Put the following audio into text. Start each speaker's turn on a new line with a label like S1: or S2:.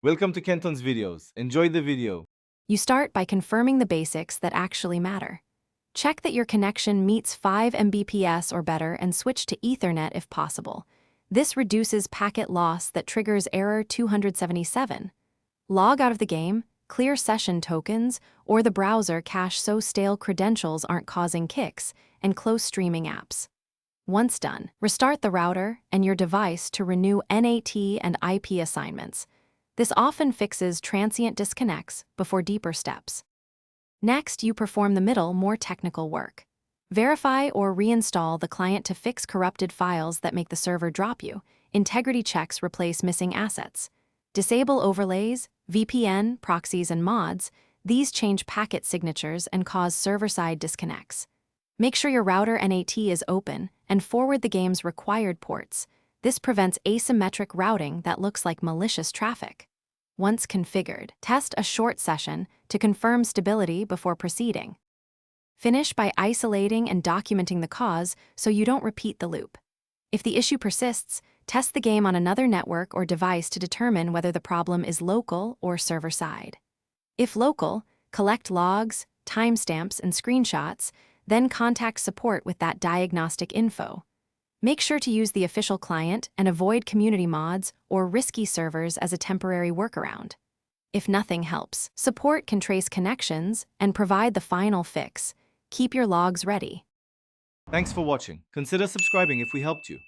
S1: Welcome to Kenton's videos. Enjoy the video.
S2: You start by confirming the basics that actually matter. Check that your connection meets 5 Mbps or better and switch to Ethernet if possible. This reduces packet loss that triggers error 277. Log out of the game, clear session tokens, or the browser cache so stale credentials aren't causing kicks, and close streaming apps. Once done, restart the router and your device to renew NAT and IP assignments. This often fixes transient disconnects before deeper steps. Next, you perform the middle, more technical work. Verify or reinstall the client to fix corrupted files that make the server drop you. Integrity checks replace missing assets. Disable overlays, VPN, proxies, and mods. These change packet signatures and cause server-side disconnects. Make sure your router NAT is open and forward the game's required ports. This prevents asymmetric routing that looks like malicious traffic. Once configured, test a short session to confirm stability before proceeding. Finish by isolating and documenting the cause so you don't repeat the loop. If the issue persists, test the game on another network or device to determine whether the problem is local or server-side. If local, collect logs, timestamps, and screenshots, then contact support with that diagnostic info. Make sure to use the official client and avoid community mods or risky servers as a temporary workaround. If nothing helps, support can trace connections and provide the final fix. Keep your logs ready.
S1: Thanks for watching. Consider subscribing if we helped you.